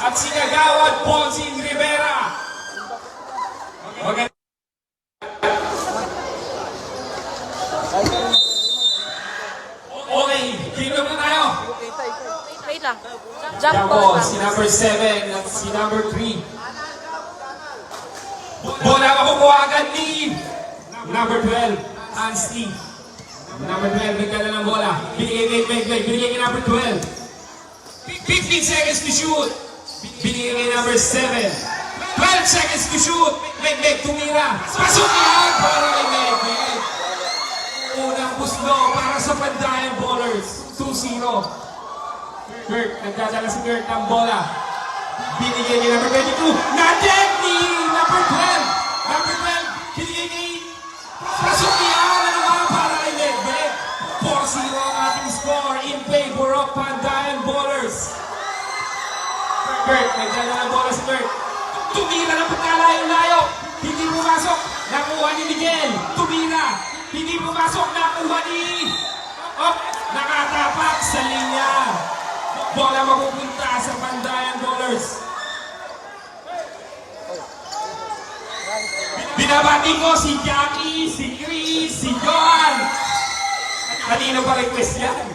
at si Kagawad Bonsing Rivera. Maganda. Okay, game na tayo. Wait lang. Jump Jump ball ball, lang. si number 7 at si number 3. Bola makukuha agad ni number 12, Ansley. Number 12, nagdala ng bola. Binigay kay number 12. 15 seconds to shoot. Binigay kay number 7. 12 seconds to shoot. Meg tumira. Pasok yan para kay Meg. Unang buslo para sa Pandayan Ballers. 2-0. Kurt, nagdadala si Kurt ng bola. Binigay kay number 22. Na-check ni number 12. Number 12, binigay kay pasok yan. Ano ba para kay Meg? 4-0 ang ating score in favor of Pandayan Ballers. Kurt, nagdala ng bola si Kurt. Tumira ng pagkalayo-layo. Hindi pumasok. Nakuha ni Miguel. Tumira. Hindi pumasok. Nakuha ni... Oh, nakatapak sa linya. Bola mapupunta sa Pandayan Ballers. Binabati ko si Jackie, si Chris, si Johan. Kanino pa request yan?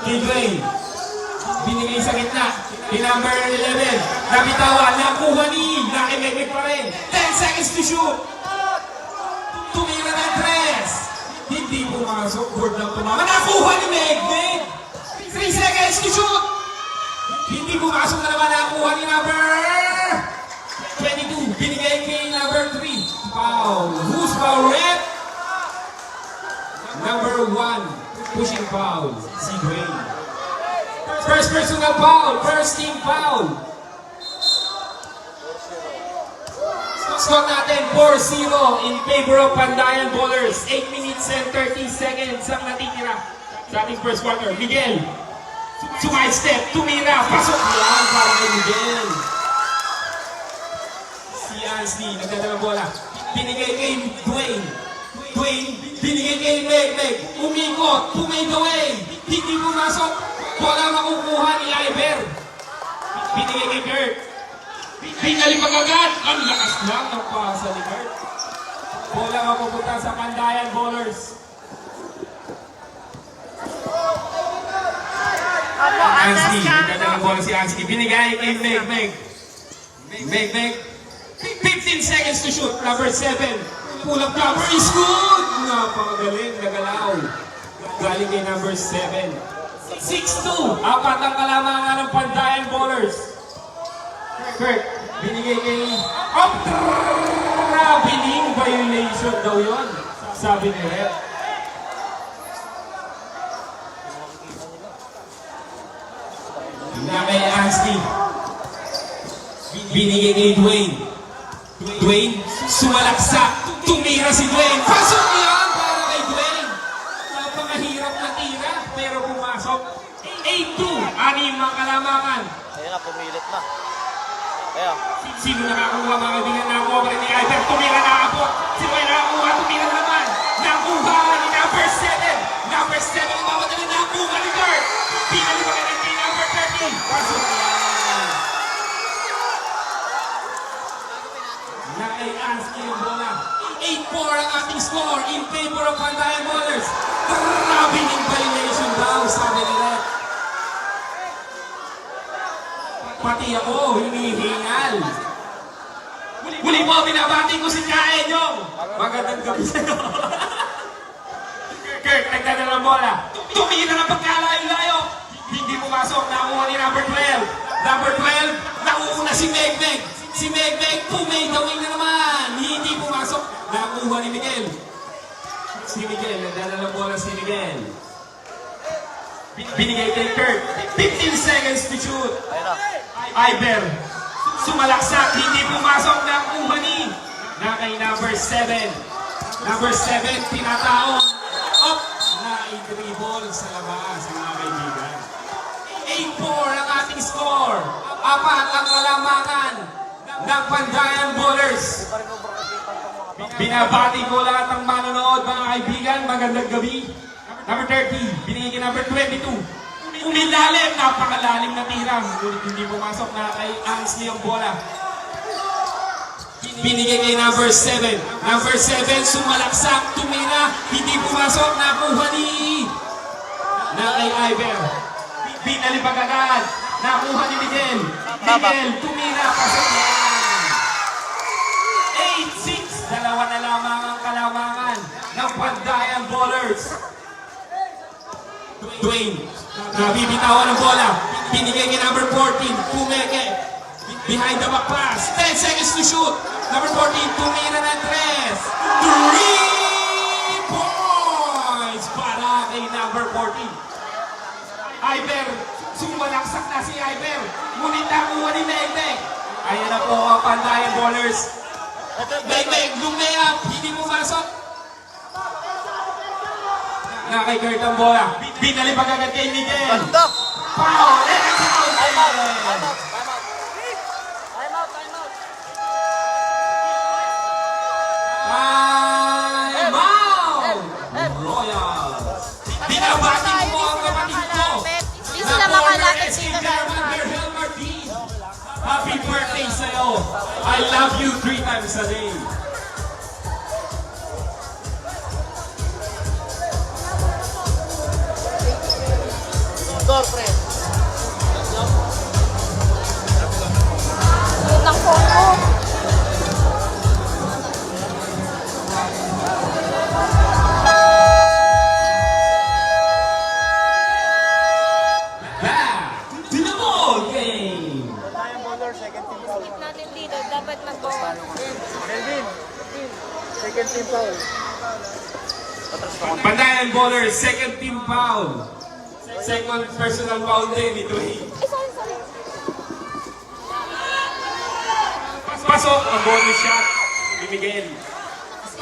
Kay Dwayne. Binigay sa gitna. Di number 11. Nabitawan. Nakuha ni. Nakimekmek pa rin. 10 seconds to shoot. Tumira ng 3. Hindi pumasok. Board lang tumama. Nakuha ni Meg. 3 seconds to shoot. Hindi pumasok na naman. Nakuha ni number 22. Binigay kay number 3. Foul. Who's foul rep? Number 1. Pushing foul. Si Dwayne. First personal foul, first team foul. Score natin 4-0 in favor of Pandayan Ballers. 8 minutes and 30 seconds ang natitira sa ating first quarter. Miguel, sumide step, tumira, pasok yan para kay Miguel. Si Ansley, nagdadala ng bola. Binigay kay Dwayne. Dwayne, binigay kay Meg. Umikot, tumay Dwayne. Hindi pumasok. Bola makukuha ni Iver. Binigay kay Kurt. Pinalipag agad. Ang lakas lang ng pasa ni Kurt. Bola mapupunta sa Pandayan Ballers. Ansley. Nagdadala ng bola si Ansley. Binigay kay Meg. 15 seconds to shoot. Number 7. Pull up cover is good. Napakagaling. Nagalaw. Galing kay number 7. 6-2. Apat ang kalamangan ng Pandayan Ballers. Kurt, binigay kay... Traveling violation daw yun. Sabi ni Rep. Na kay Ansley. Binigay kay Dwayne. Dwayne, sumalaksak. Tumira si Dwayne. Pasok yan para kay Dwayne. Napakahirap na tira, pero pumasok. 8-2, anim ang kalamangan. Ayun na, pumilit na. Ayun. Sino nakakuha mga kaibigan? Nakuha pa rin ni Iver. Tumira na ako. Sino ay nakakuha? Tumira naman. Nakuha ni number 7. Number 7 ang mamadali. Nakuha ni Kurt. Pinali pa rin kay number 13. Pasok yan. Naka-i-Ansley yung bola. 8-4 ang ating score in favor of Pandayan Ballers. Grabe yung violation daw, sabi nila. Pati ako, hinihingal. Muli po, binabati ko si Kaenyong. Magandang gabi sa'yo. Kurt, nagdadala ng bola. Tumira ng pagkalayo-layo. Hindi pumasok, nakuha ni number 12. Number 12, nakuha si Meg. Si Meg, tumay-gawin na naman. Hindi pumasok, nakuha ni Miguel. Si Miguel, nagdadala ng bola si Miguel. Binigay kay Kurt. 15 seconds to shoot. Ayun na. Iver, sumalaksak, hindi pumasok ng Uhani. Na kay number 7. Number 7, tinataon. Up! Na-dribble sa labas, mga kaibigan. 8-4 ang ating score. Apat ang kalamangan ng Pandayan Ballers. Binabati ko lahat ng manonood, mga kaibigan. Magandang gabi. Number 30, binigay kay number 22. Umilalim, napakalalim na tira. Ngunit hindi pumasok na kay Ansley ang bola. Binigay kay number 7. Number 7, sumalaksak, tumira, hindi pumasok, nakuha ni na kay Iver. Binalibag agad, nakuha ni Miguel. Miguel, tumira, pasok yan. 8-6, dalawa na lamang ang kalamangan ng Pandayan Ballers. Dwayne, nabibitawan ng bola. Binigay kay number 14, Kumeke. Behind the back pass, 10 seconds to shoot. Number 14, tumira ng 3. 3 points para kay number 14. Iver, sumalaksak na si Iver. Ngunit nakuha ni Megmeg. Ayan na po ang Pandayan Ballers. Megmeg, lumayap, hindi pumasok. Na kay Kurt ang bola. Binalibag agad kay Miguel. Ganda! Foul! And a foul! Time out! Time out! Time out! Royal! Binabati mo ang kapatid ko! Hindi sila makalapit dito sa Gerhel Martin! Happy birthday sa'yo! I love you 3 times a day! Door, pre. Yun ang phone ko. Back to the ball game! Skip natin dito. Dapat mag-ball. Melvin. Second team foul. Pandayan Ballers, second team foul. Second personal foul din ito eh. Ay, sorry. Pasok ang bonus shot ni Miguel.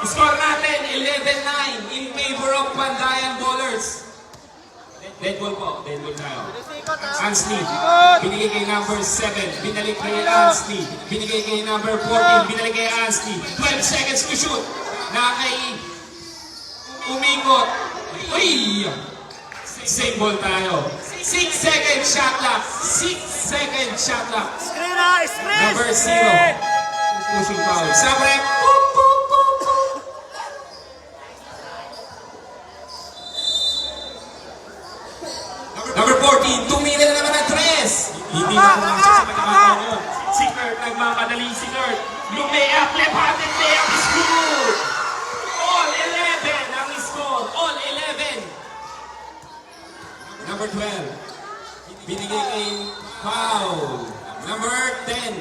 Score natin 11-9 in favor of Pandayan Ballers. Dead ball po, dead ball tayo. Ansley, binigay kay number 7, binalik kay Ansley. Binigay kay number 14, binalik kay Ansley. 12 seconds to shoot. Nakay umikot. Uy! Same ball tayo. 6 second shot clock. 6 second shot clock. Screen na! Screen! Number 0. Pushing foul. Sa rep. Boop, boop, boop, boop. Number 14. Tumira na naman ng 3. Hindi na pumasok sa pagkakataon yun. Si Kurt, nagmamadali si Kurt. Lumayap, left-handed layup is good. All 11 ang score. All 11. Number 12. Binigay kay foul. Number 10.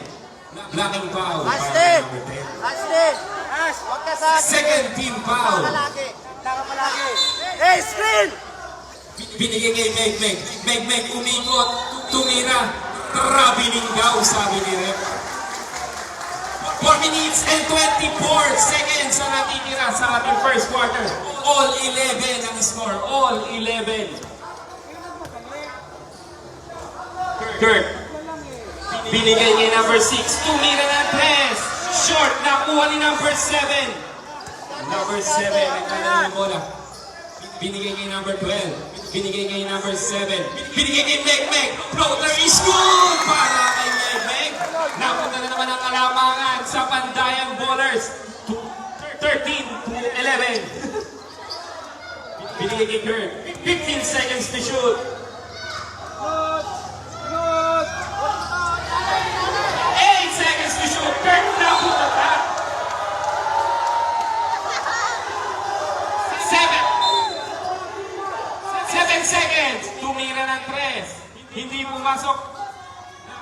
Blocking foul. Ashley! Number 10. Ashley! Ash! Huwag ka sa akin! Second team foul. Nakamalaki! Nakamalaki! Hey, screen! Binigay kay Megmeg. Megmeg umikot, tumira, trabilinggaw, sabi ni Rep. 4 minutes and 24 seconds ang natitira sa ating first quarter. All 11 ang score. All 11. Kurt. Binigay kay number 6. Tumira ng 3. Short. Nakuha ni number 7. Number 7. Nagkala ng bola. Binigay kay number 12. Binigay kay number 7. Binigay kay Megmeg. Floater is good para kay Megmeg. Napunta na naman ang kalamangan sa Pandayan Ballers. 13 to 11. Binigay kay Kurt. 15 seconds to shoot. 8 seconds to shoot. Kurt napunta pa. 7 seconds. Tumira ng 3. Hindi pumasok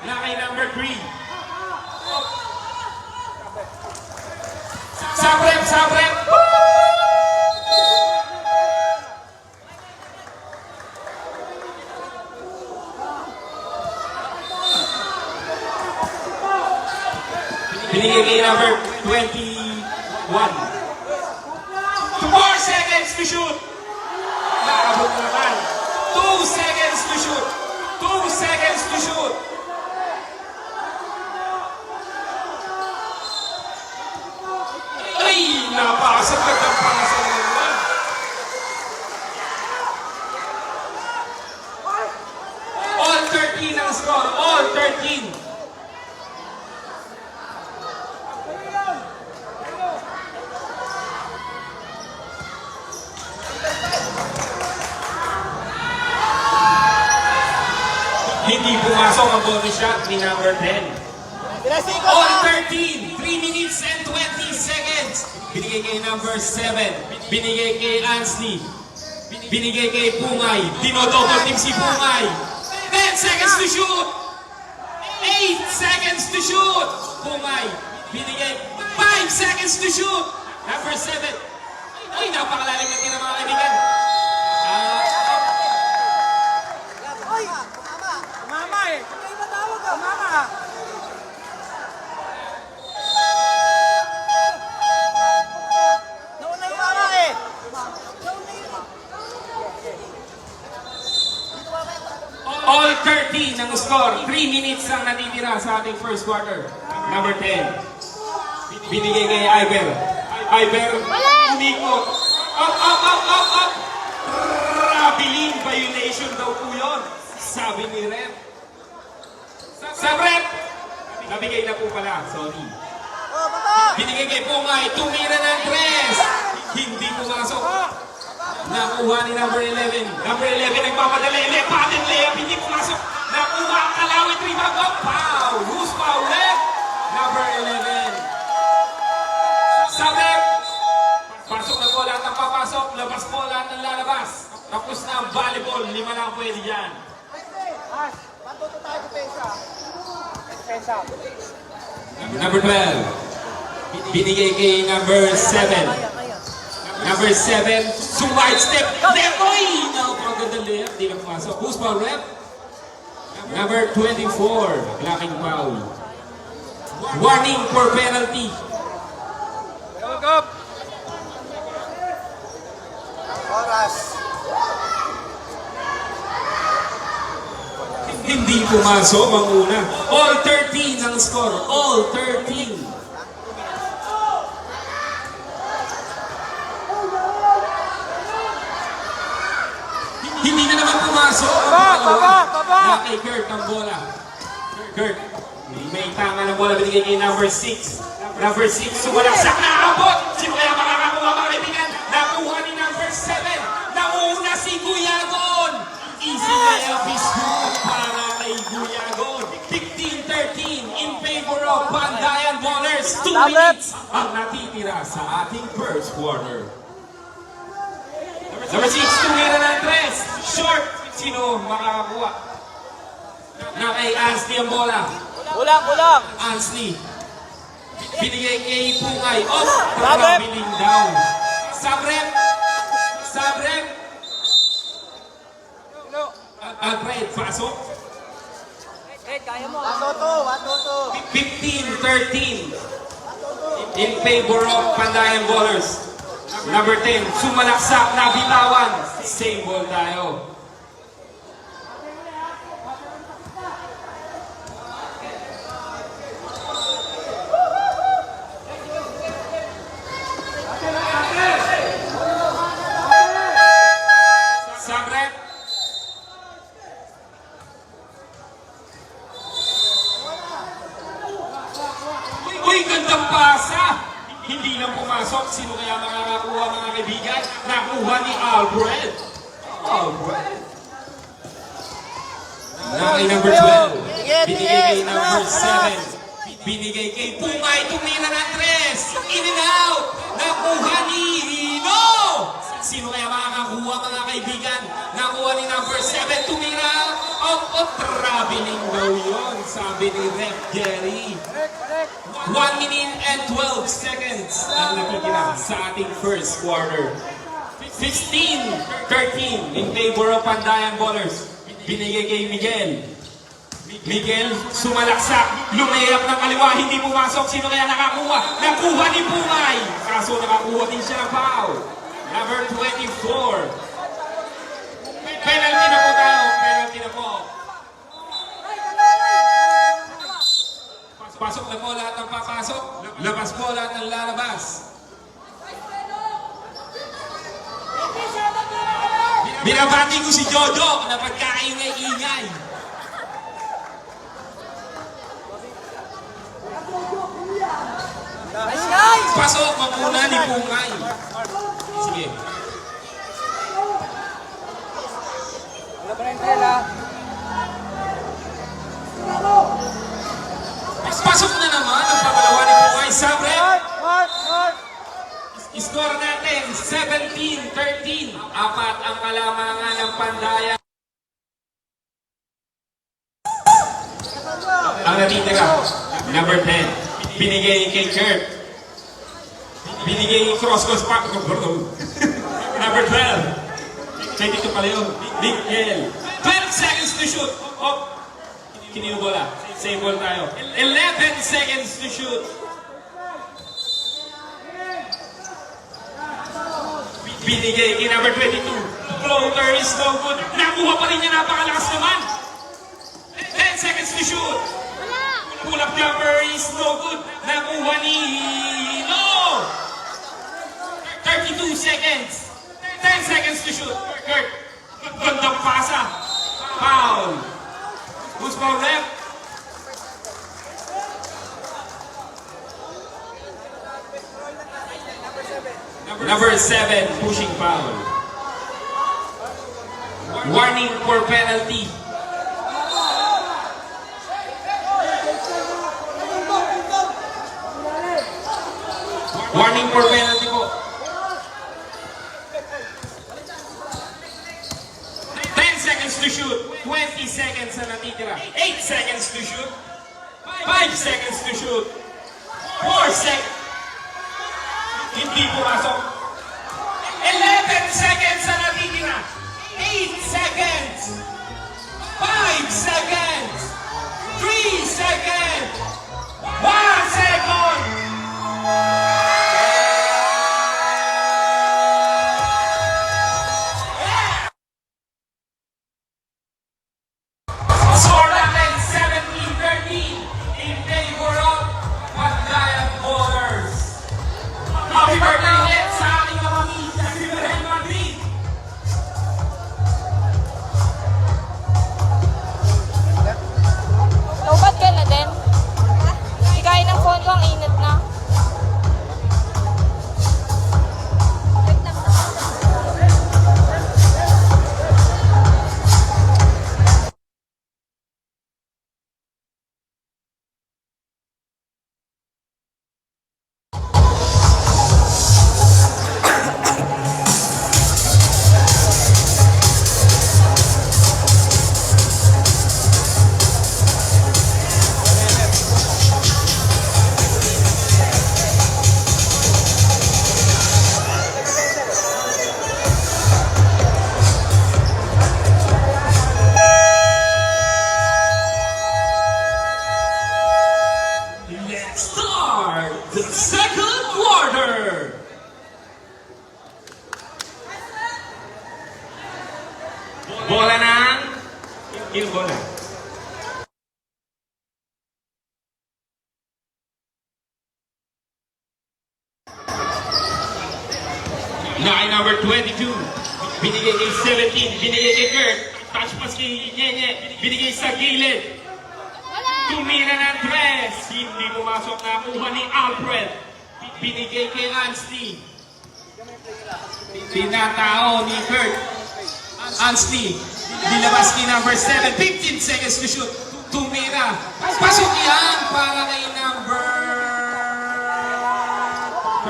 na kay number 3. Sabrep, sabrep. Binigay kay number 21. 4 seconds to shoot. Nakabot naman. 2 seconds to shoot. 2 seconds to shoot. Ay! Napasok na ng pangasal naman. score, all 13. Hindi pumasok ang bonus shot ni number 10. Pinasiko All na! 13, 3 minutes and 20 seconds. Binigay kay number 7. Binigay kay Ansley. Binigay kay Pungay. Dinodouble team si Pungay. 10 seconds to shoot. 8 seconds to shoot. Pungay. Binigay 5 seconds to shoot. Number 7. Ay, napakalalim ng mga kaibigan. Oy! Mama eh! May matawag ka, mama! Nauna yung mama eh! All 13 ang score. 3 minutes ang natitira sa ating first quarter. Number 10. Binigay kay Iber. Iber, umikot. Up! Rabiling violation daw po yun. Sabi ni Rep. Sa Rep! Nabigay na po pala. Sorry. Oh, baba! Binigay kay Pungay. Tumira ng 3. Hindi pumasok. Nakuha ni number 11. Number 11 nagpapadala. Patent layup. Hindi pumasok. Nakuha ang kalawit. Rebound. Oh, foul. Who's foul? Rep. Number 11. Sa Rep. Pasok na po lahat ng papasok. Labas po lahat ng lalabas. Tapos na ang volleyball. 5 lang pwede dyan. Ash, patuto tayo depensa. Depensa. Number 12. Binigay kay number 7. Number 7. Sumite step. Left. Oy! Napaganda layup. Di na pumasok. Who's foul, Rep? Number 24. Blocking foul. Warning for penalty. Oras. Hindi pumasok ang una. All 13 ang score. All 13. Hindi na naman pumasok ang pangalawa. Na kay Kurt ang bola. Kurt, may tama ng bola. Binigay kay number 6. Number 6, sumalaksak na abot. Sino kaya makakakuha mga kaibigan? Nakuha ni number 7. Nauna si Guyagon. Easy layup is good para kay Guyagon. 15-13 in favor of Pandayan Ballers. 2 minutes ang natitira sa ating first quarter. Number 6, tumira ng 3. Short. Sino makakakuha? Na kay Ansley ang bola. Kulang! Ansley. Binigay kay Pungay. Off. Traveling down. Sabrem. Alfred, pasok. Watoto! 15-13 in favor of Pandayan Ballers. Number 10, sumalaksak, nabitawan. Same ball tayo. Sabrem. Uy, gandang pasa! Hindi lang pumasok. Sino kaya makakakuha mga kaibigan? Nakuha ni Alfred. Nakay number 12. Binigay kay number 7. Binigay kay Pungay. Tumira ng 3. In and out. Nakuha ni Hino. Sino kaya makakakuha mga kaibigan? Nakuha ni number 7. Tumira. Traveling daw yun. Sabi ni Rep Jerry. 1 minute and 12 seconds ang nakikita sa ating first quarter. 16-13 in favor of Pandayan Ballers. Binigay kay Miguel. Miguel sumalaksak. Lumayap ng kaliwa. Hindi pumasok. Sino kaya nakakuha? Nakuha ni Pungay. Kaso nakakuha din siya ng foul. Number 24. Penalty na po tayo. Penalty na po. Pasok na po lahat ng papasok. Labas po lahat ng lalabas. Binabati ko si Jojo na pagkaingay-ingay. Pasok, mapuna ni Pungay. Sige. Wala pa rin trail, ha? Pasok na naman ang pangalawa ni Pungay. Sabre. Mark! Score natin, 17-13. Apat ang kalamangan ng Pandayan. Ang natitira, number 10. Binigay kay Kurt. Binigay cross-cross pa. Number 12. Kaya dito pala yun. Miguel. 12 seconds to shoot. Oh, kinino bola. Save ball tayo. 11 seconds to shoot. Binigay kay number 22. Floater is no good. Nakuha pa rin niya, napakalakas naman. 10 seconds to shoot. Pull-up jumper is no good. Nakuha ni No! 32 seconds. 10 seconds to shoot. Kurt. Gandang pasa. Foul. Who's foul left? Number 7, pushing foul. Warning for penalty. Warning for penalty po. 10 seconds to shoot. 20 seconds na natitira. 8 seconds to shoot. 5 seconds to shoot. 4 seconds. Hindi pumasok. 11 seconds na natitira. 8 seconds. 5 seconds. 3 seconds. 1 second. Score natin 17-13 in favor of Pandayan Bowlers. Happy birthday ulit sa aking kapatid na si Real Madrid. Taubat ka na din. Hindi kaya ng phone ko, ang init na. Let's start the second quarter. Bola ng... Yung bola. Line number 22. Binigay kay 17. Binigay kay Kurt. Touch pass kay Nyenye. Binigay sa gilid. Tumira ng 3. Hindi pumasok, nakuha ni Alfred. Binigay kay Ansley. Tinatao ni Kurt. Ansley. Dilabas kay number 7. 15 seconds to shoot. Tumira. Pasok yan para kay number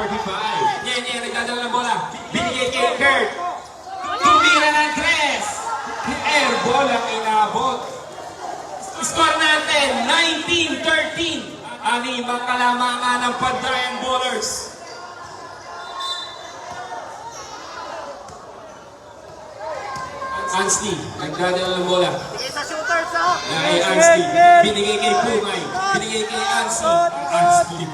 35. Nyenye, nagdadala ng bola. Binigay kay Kurt. Tumira ng 3. Air ball ang inabot. Score natin, 19-13. Animang kalamangan ng Pandayan Bowlers. Ansley, nagdadala ng bola. Sige sa shooters, ha? Kay Ansley, binigay kay Pungay. Binigay kay Ansley. Ansley.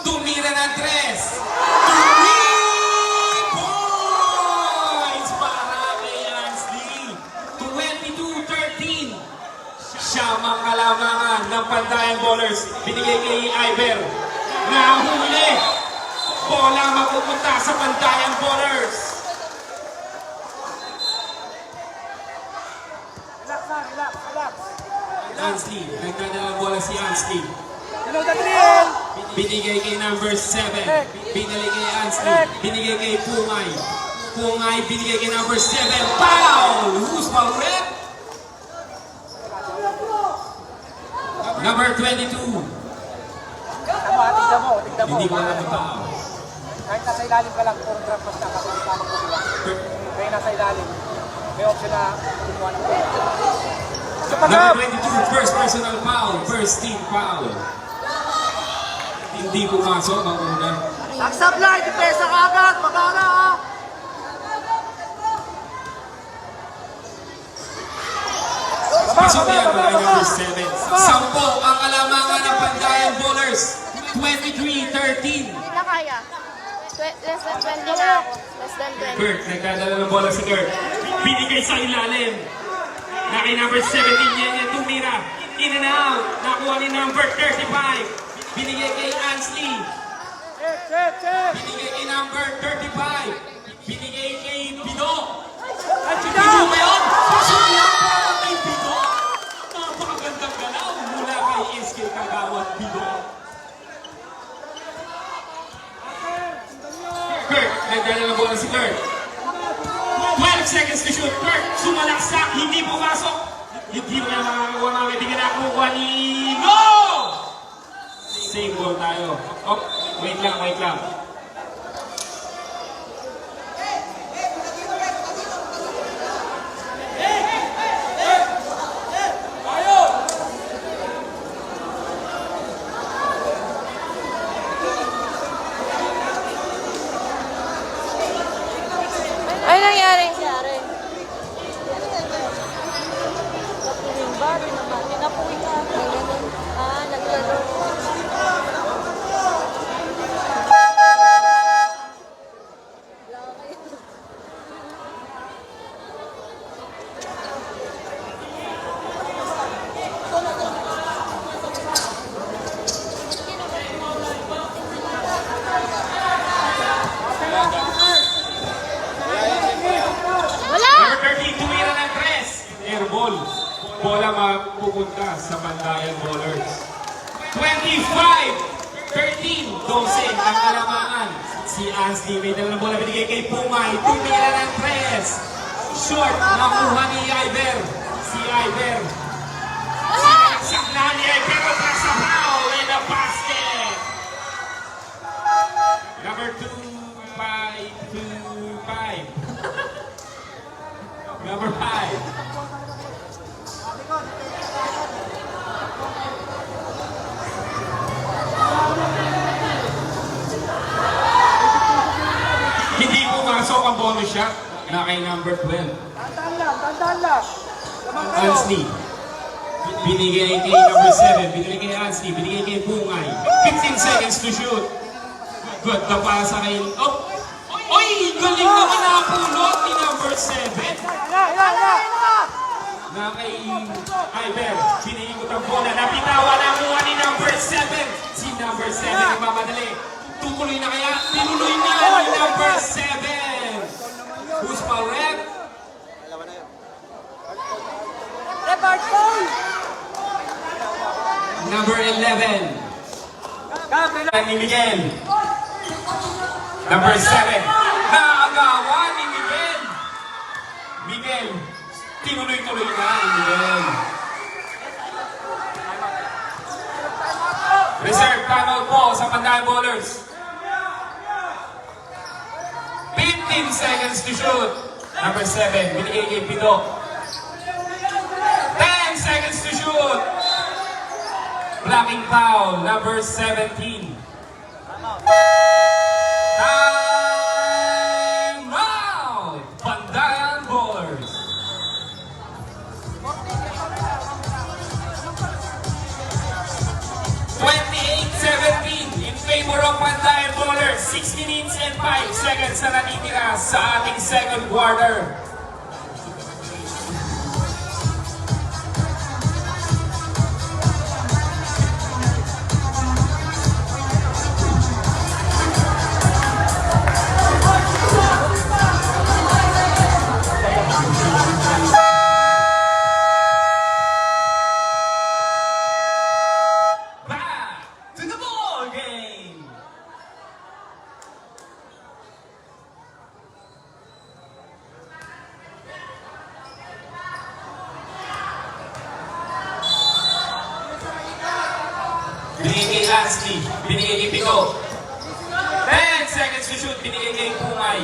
Tumira ng 3. 3 points para kay Ansley. 22-13. Siyamang kalamangan ng Pandayan Bowlers. Binigay kay Iber. Nahuli. Bola mapupunta sa Pandayan Bowlers. Relax. Ansley. Nagdadala ng bola si Ansley. Hello, the drill! Binigay kay number 7. Binigay kay Ansley. Binigay kay Pungay. Pungay, binigay kay number 7. Foul! Who's foul red? Number 22. Tignan mo. Hindi ko alam ang foul. Kahit nasa ilalim ka lang, puro drop pass na kapag ka magpapila. Kaya nasa ilalim, may option na kumuha ng pila. Number 22, first personal foul. First team foul. Hindi pumasok ang una. Nag-supply, depensa ka agad, magana ha. Pasok yan mga number 7. 10 ang alamangan ng Pandayan Bowlers. 23-13. Hindi na kaya. Less than 20 na ako. Less than 20. Kurt, nagkadala ng bola si Kurt. Binigay sa ilalim. Na kay number 17 yan yung tumira. In and out. Nakuha ni number 35. Binigay kay Ansley. Binigay kay number 35. Binigay kay Pido. Pido ba yun? Pasok yan para kay Pido. Napakagandang galaw mula kay SK Kagawad Pido. Kurt, nagdala ng bola si Kurt. 12 seconds to shoot. Kurt, sumalaksak, hindi pumasok. Hindi mo na makakakuha mga kaibigan na kukuha ni... No! Same ball tayo. Oh, wait lang, wait lang. Ay, nangyari. Napuwing ka. Ah, naglaro. Wala! Number 13, tumira ng tres. Airball. Bola mapupunta sa Pandayan Bowlers. 25-13. 12 ang kalamangan. Si Ansley may dala ng bola. Binigay kay Pumay. Tumira ng tres. Short. Nakuha ni Iber. Si Iber. Sinaksak na ni Iber. Atras sa foul. And a basket. Number 2, 5. Number 5. Hindi pumasok ang bonus shot na kay number 12. Tandaan lang. Ansley. Binigay kay number 7. Binigay kay Ansley. Binigay kay Pungay. 15 seconds to shoot. Good. Napasa kay... Oh! Oy! Galing na kinapulot ni number 7. Na kay Iber. Siniikot ang bola. Napitawan ang mukha ni number 7. Si number 7 nagmamadali. Tutuloy na kaya? Tinuloy na ni number 7. Who's foul rep? Rebart foul! Number 11. Ni Miguel. Number 7. Naagawan ni Miguel. Miguel. Tinuloy-tuloy na ni Miguel. Reserve timeout po sa Pandayan Bowlers. 15 seconds to shoot. Number 7. Binigay kay Pido. 10 seconds to shoot. Blocking foul. Number 17. Time out! Pandayan Bowlers. 28-17 in favor of Pandayan Bowlers. 6 minutes and 5 seconds na natitira sa ating second quarter. Back to the ball game. Binigay kay Ansley. Binigay kay Pico. 10 seconds to shoot. Binigay kay Pumay.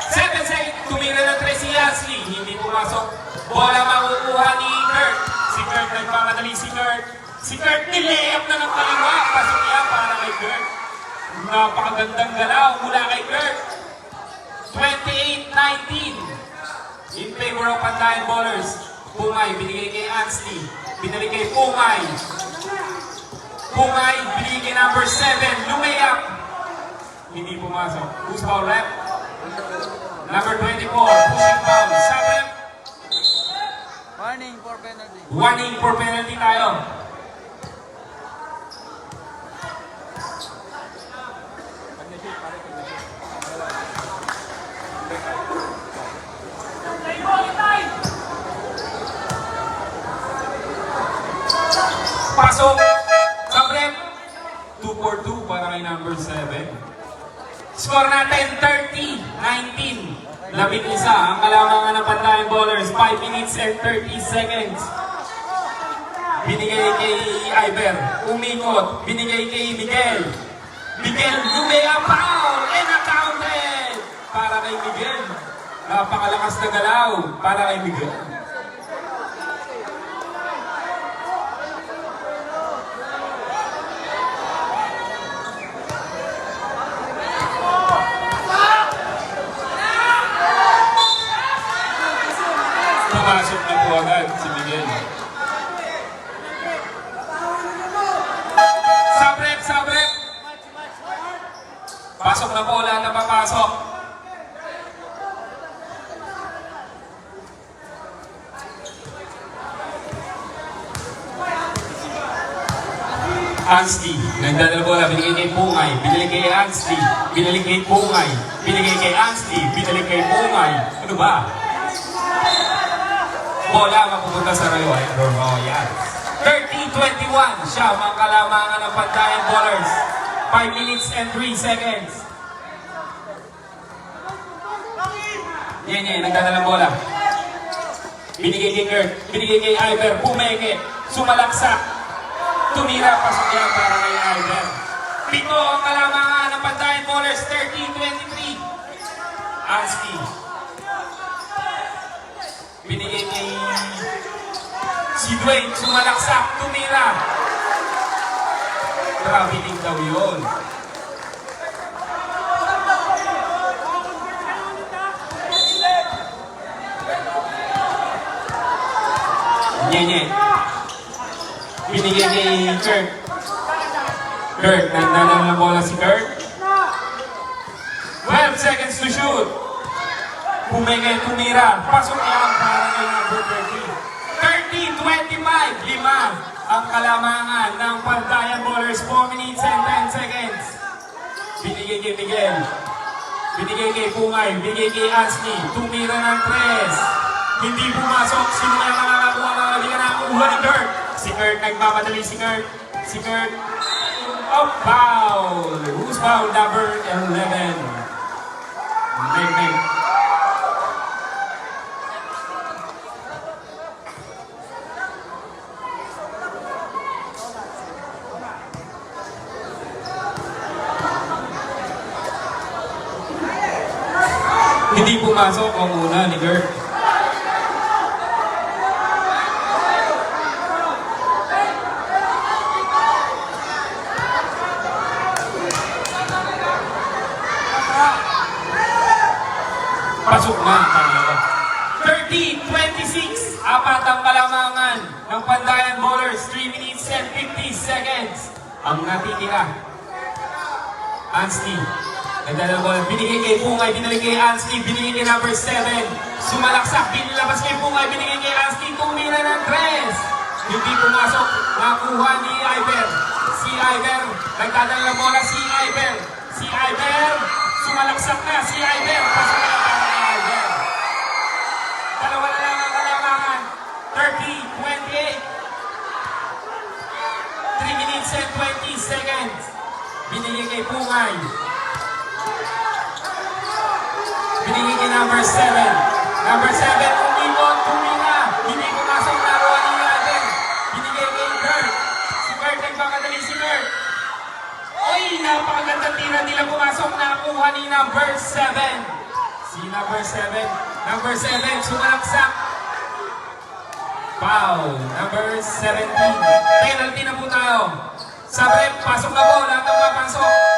7 seconds. Tumira ng 3 si Ansley. Hindi pumasok. Bola makukuha ni Kurt. Si Kurt nagpamadali si Kurt. Si Kurt nilayap na ng kaliwa. Pasok niya para kay Kurt. Napakagandang galaw mula kay Kurt. 28-19. In favor of Pantayan Ballers. Pumay, binigay kay Ansley. Binalik kay Pumay. Pumay, binigay kay number 7. Lumayap. Hindi pumasok. Who's foul rep? Number 24. Pushing foul. Sub rep. Warning for penalty. Warning for penalty tayo. Pasok. Sabrem. 2-4-2 para kay number 7. Score natin 30-19. 11 ang kalamangan ng Pantayan Ballers. 5 minutes and 30 seconds. Binigay kay Iber. Umikot. Binigay kay Miguel. Miguel Lumea foul and accounted para kay Miguel. Napakalakas na galaw para kay Miguel. Pumasok na po agad si Miguel. Sabrep, sabrep. Pasok na po, lahat na papasok. Ansley, nagdadala bola, binigay kay Pungay, binalik kay Ansley, binalik kay Pungay, binigay kay Ansley, binalik kay Pungay. Ano ba? Bola mapupunta sa Royal. Royal. 30-21 siya, mga kalamangan ng Pantayan Ballers. 5 minutes and 3 seconds. Yan, nagdadala bola. Binigay kay Kurt, binigay kay Iver, pumeke, sumalaksak. Tumira, pasok yan para kay Iver. Pito ang kalamangan ng Pantayan Ballers, 30-23. Ansley. Binigay kay si Dwayne, sumalaksak, tumira. Traveling daw yun. Nye. Binigay kay Kurt. Kurt, nagdadala ng bola si Kurt. 12 seconds to shoot. Pumeke, tumira. Pasok yan para kay number 30. 30-25. 5 ang kalamangan ng Pantayan Ballers. 4 minutes and 10 seconds. Binigay kay Miguel. Binigay kay Pungay. Binigay kay Ansley. Tumira ng 3. Hindi pumasok. Sino na nakakakuha ng hindi ka nakakuha ni Kurt? Si Kurt, nagmamadali si Kurt. Si Kurt. Oh, foul. Who's foul? Number 11. Big. Hindi pumasok ang una ni Kurt. Pasok na ang kanila. 30-26. Apat ang kalamangan ng Pantayan Ballers. 3 minutes and 50 seconds. Ang natitira. Ansley. Nagdadala bola. Binigay kay Pungay. Binalik kay Ansley. Binigay kay number 7. Sumalaksak. Binilabas kay Pungay. Binigay kay Ansley. Tumira ng 3. Hindi pumasok. Nakuha ni Iver. Si Iver. Nagdadala bola si Iver. Si Iver. Sumalaksak na si Iver. Pasok na para kay Iver. Dalawa na lang ang kalamangan. 30-28. 3 minutes and 20 seconds. Binigay kay Pungay. Binigay kay number 7. Number 7, umikot, tumira. Hindi pumasok na roon ni Iver. Binigay kay Kurt. nakuha ni number 7. Si number 7. Number 7, sumalaksak. Foul. Number 17. Penalty na po tayo. Sa rep, pasok na po. Lahat ng papasok.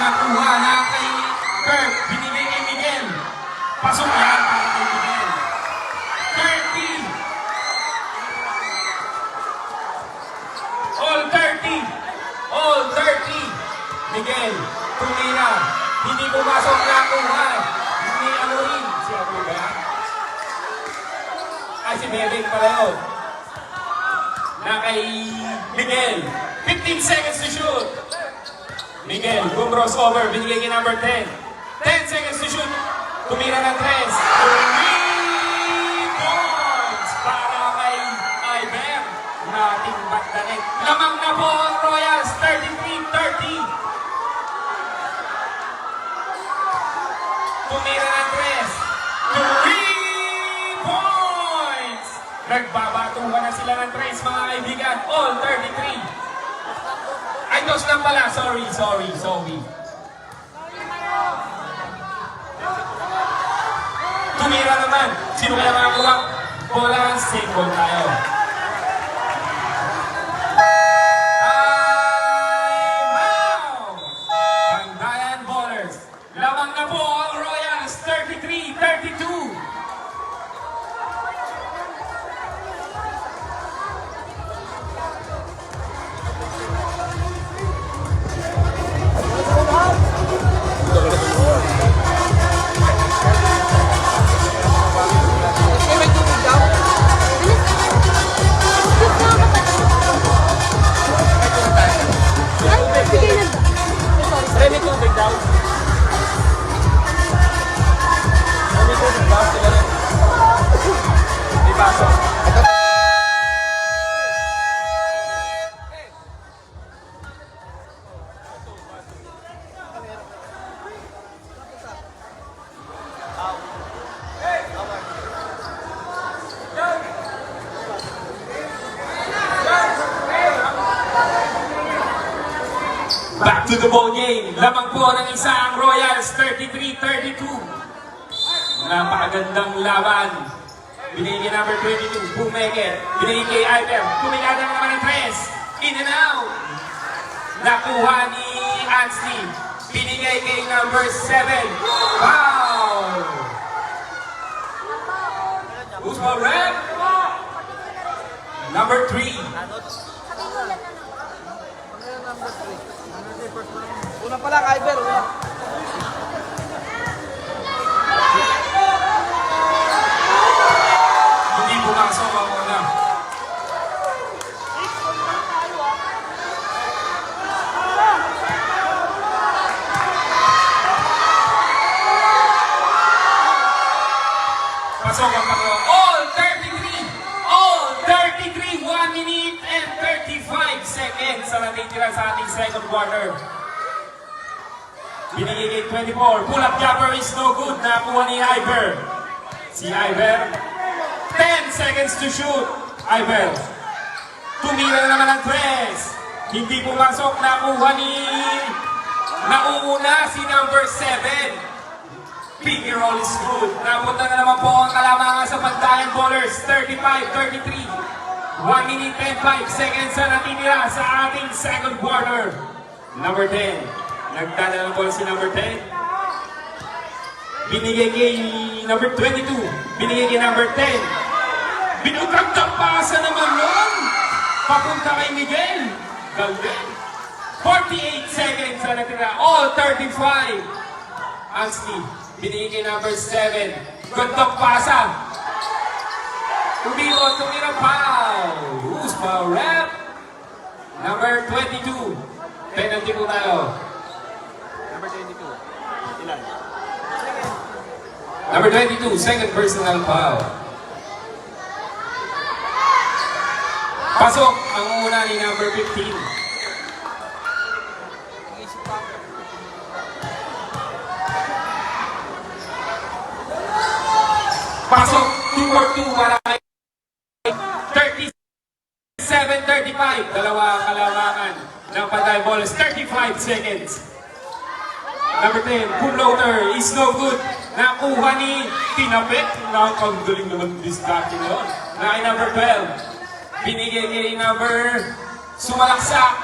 Nakuha na kay Kirk. Binigay kay Miguel. Pasok yan para kay Miguel. 30. All 30. All 30. Miguel. Tumira. Hindi pumasok na kuha. Hindi Amorin. Si Amorin ba yan? Ay, si Bebek pala yun. Na kay Miguel. 15 seconds to shoot. Miguel, boom crossover, binigay kay number 10. 10 seconds to shoot. Tumira ng 3. 3 points para kay Iber. Nating bagdanet. Lamang na po ang Royals, 33-30. Tumira ng 3. 3 points! Nagbabatuhan na sila ng 3, mga kaibigan. All 33. Ay, dos lang pala. Sorry. Tumira naman. Sino kaya makakuha? Bola, single tayo. Time out! Pandayan ballers. Lamang na po ang Royals. 33-32. Back to the ball game. Lamang po ng isa ang Royals, 33-32. Napakagandang laban. Binigay kay number 22, Bumeke. Binigay kay Iber. Kumilada naman ng 3. In and out. Nakuha ni Ansley. Binigay kay number 7. Foul! Who's my rep? Number 3. Una pala, Iber. Una. Hindi pumasok ang una. Pasok ang pangalawa. All 33! All 33! 1 minute and 35 seconds sa natitira sa ating second quarter. Binigay kay 24. Pull-up jumper is no good. Nakuha ni Iber. Si Iber. 10 seconds to shoot. Iber. Tumira na naman ang 3. Hindi pumasok. Nakuha ni... Nauuna si number 7. Piggy roll is good. Napunta na naman po ang kalamangan sa Pandayan Ballers. 35-33. 1 minute and 5 seconds na natitira sa ating second quarter. Number 10. Nagdala ng bola si number 10. Binigay kay number 22. Binigay kay number 10. Binutagtang pasa naman nun. Papunta kay Miguel. Galing. 48 seconds na natira. All 35. Ansley. Binigay kay number 7. Gandang pasa. Tumira foul. Who's my rep? Number 22. Penalty po tayo. Number 22. Ilan? Number 22, second personal foul. Pasok ang una ni number 15. Pasok, 2 for 2 para kay 37-35. Dalawa kalamangan ng Panday Ballers. 35 seconds. Number 10, full floater is no good. Nakuha ni Tinapet. Ang galing naman distracting yun. Na kay number 12. Binigay kay number sumalaksak.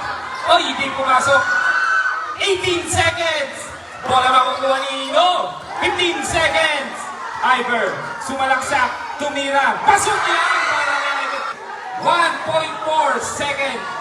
Oy, hindi pumasok. 18 seconds. Bola makukuha ni Ino. 15 seconds. Iver, sumalaksak, tumira. Pasok niya para kay 1.4 seconds.